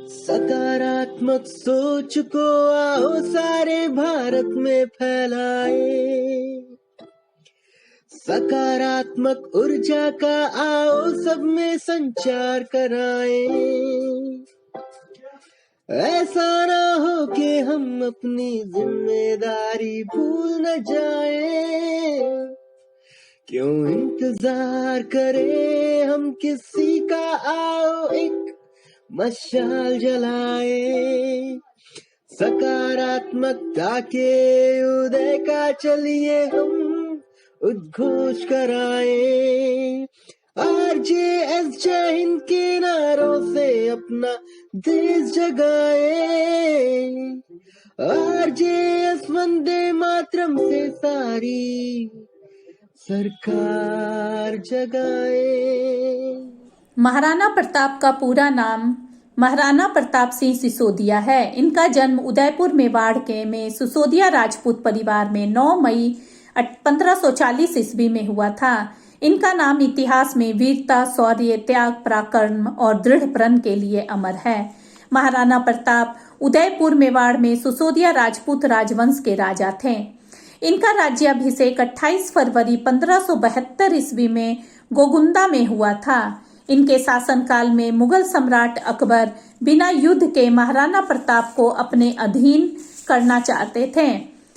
सकारात्मक सोच को आओ सारे भारत में फैलाए, सकारात्मक ऊर्जा का आओ सब में संचार कराए। ऐसा ना हो कि हम अपनी जिम्मेदारी भूल न जाए, क्यों इंतजार करें हम किसी का, आओ एक मशाल जलाए। सकारात्मकता के उदय का चलिए हम उद्घोष कराए। RJS जय हिंद के नारों से अपना देश जगाए, RJS वंदे मातरम से सारी सरकार जगाए। महाराणा प्रताप का पूरा नाम महाराणा प्रताप सिंह सिसोदिया है। इनका जन्म उदयपुर मेवाड़ के में सिसोदिया राजपूत परिवार में 9 मई 1540 ईस्वी में हुआ था। इनका नाम इतिहास में वीरता, शौर्य, त्याग, पराक्रम और दृढ़ प्रण के लिए अमर है। महाराणा प्रताप उदयपुर मेवाड़ में सिसोदिया राजपूत राजवंश के राजा थे। इनका राज्याभिषेक 28 फरवरी 1572 ईस्वी में गोगुंदा में हुआ था। इनके शासनकाल में मुगल सम्राट अकबर बिना युद्ध के महाराणा प्रताप को अपने अधीन करना चाहते थे।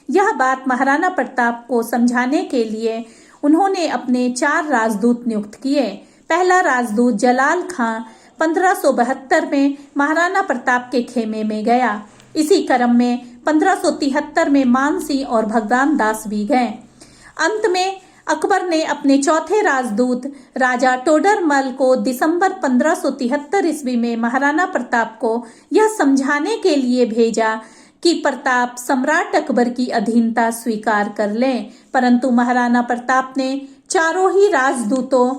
यह बात महाराणा प्रताप को समझाने के लिए उन्होंने अपने 4 राजदूत नियुक्त किए। पहला राजदूत जलाल खां 1572 में महाराणा प्रताप के खेमे में गया। इसी क्रम में 1573 में मानसिंह और भगवान दास भी गए। अंत में अकबर ने अपने चौथे राजदूत राजा टोडरमल को दिसंबर 1573 ईस्वी में महाराणा प्रताप को यह समझाने के लिए भेजा कि प्रताप सम्राट अकबर की अधीनता स्वीकार कर लें, परंतु महाराणा प्रताप ने चारों ही राजदूतों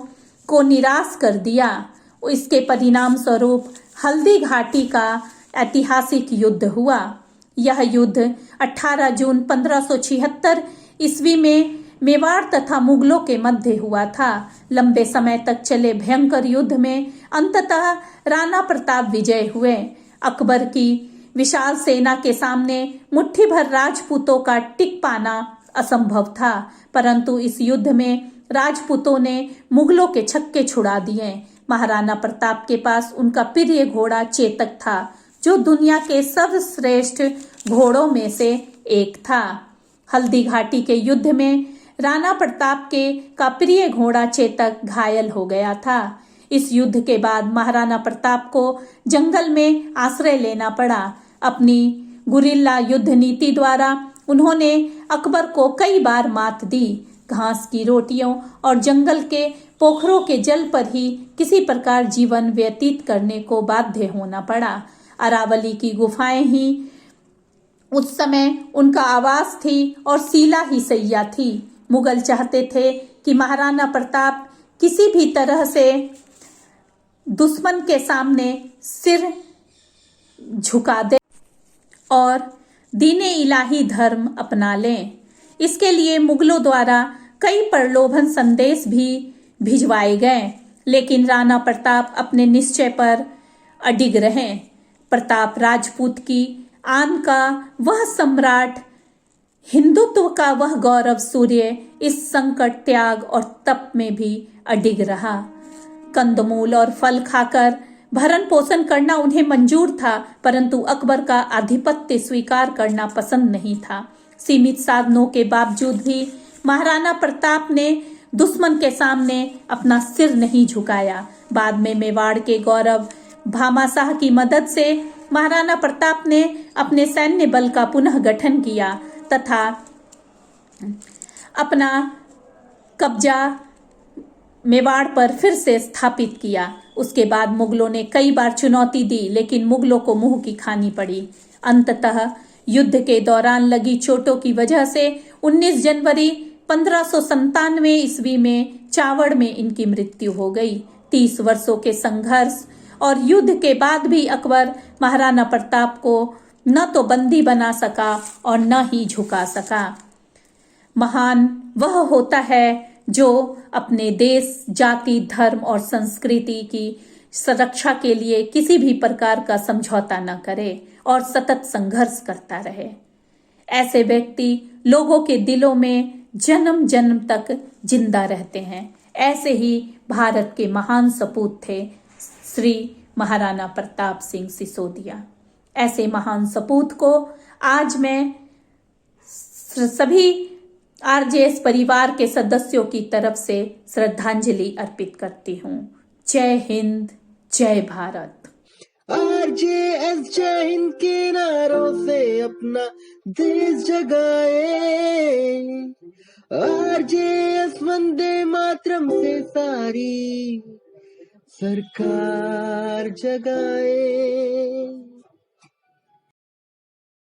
को निराश कर दिया। इसके परिणाम स्वरूप हल्दी घाटी का ऐतिहासिक युद्ध हुआ। यह युद्ध 18 जून 1576 ईस्वी में मेवाड़ तथा मुगलों के मध्य हुआ था। लंबे समय तक चले भयंकर युद्ध में अंततः राणा प्रताप विजय हुए। अकबर की विशाल सेना के सामने मुट्ठी भर राजपूतों का टिक पाना असंभव था, परंतु इस युद्ध में राजपूतों ने मुगलों के छक्के छुड़ा दिए। महाराणा प्रताप के पास उनका प्रिय घोड़ा चेतक था, जो दुनिया के सर्वश्रेष्ठ घोड़ों में से एक था। हल्दी घाटी के युद्ध में राणा प्रताप का प्रिय घोड़ा चेतक घायल हो गया था। इस युद्ध के बाद महाराणा प्रताप को जंगल में आश्रय लेना पड़ा। अपनी गुरिल्ला युद्ध नीति द्वारा उन्होंने अकबर को कई बार मात दी। घास की रोटियों और जंगल के पोखरों के जल पर ही किसी प्रकार जीवन व्यतीत करने को बाध्य होना पड़ा। अरावली की गुफाएं ही उस समय उनका आवास थी और सीला ही सैया थी। मुगल चाहते थे कि महाराणा प्रताप किसी भी तरह से दुश्मन के सामने सिर झुका दे और दीने इलाही धर्म अपना लें। इसके लिए मुगलों द्वारा कई प्रलोभन संदेश भी भिजवाए गए, लेकिन राणा प्रताप अपने निश्चय पर अडिग रहे। प्रताप राजपूत की आन का वह सम्राट, हिंदुत्व का वह गौरव सूर्य इस संकट, त्याग और तप में भी अडिग रहा। कंदमूल और फल खाकर भरण पोषण करना उन्हें मंजूर था, परंतु अकबर का आधिपत्य स्वीकार करना पसंद नहीं था। सीमित साधनों के बावजूद भी महाराणा प्रताप ने दुश्मन के सामने अपना सिर नहीं झुकाया। बाद में मेवाड़ के गौरव भामाशाह की मदद से महाराणा प्रताप ने अपने सैन्य बल का पुनः गठन किया तथा अपना कब्जा मेवाड़ पर फिर से स्थापित किया। उसके बाद मुगलों ने कई बार चुनौती दी, लेकिन मुगलों को मुंह की खानी पड़ी। अंततः युद्ध के दौरान लगी चोटों की वजह से 19 जनवरी 1597 ईस्वी में चावड़ में इनकी मृत्यु हो गई। 30 वर्षों के संघर्ष और युद्ध के बाद भी अकबर महाराणा प्रताप को न तो बंदी बना सका और न ही झुका सका। महान वह होता है जो अपने देश, जाति, धर्म और संस्कृति की सुरक्षा के लिए किसी भी प्रकार का समझौता न करे और सतत संघर्ष करता रहे। ऐसे व्यक्ति लोगों के दिलों में जन्म जन्म तक जिंदा रहते हैं। ऐसे ही भारत के महान सपूत थे श्री महाराणा प्रताप सिंह सिसोदिया। ऐसे महान सपूत को आज मैं सभी आरजेएस परिवार के सदस्यों की तरफ से श्रद्धांजलि अर्पित करती हूँ। जय हिंद, जय भारत। आरजेएस जय हिंद के नारों से अपना देश जगाए, आरजेएस वंदे मातरम से सारी सरकार जगाए।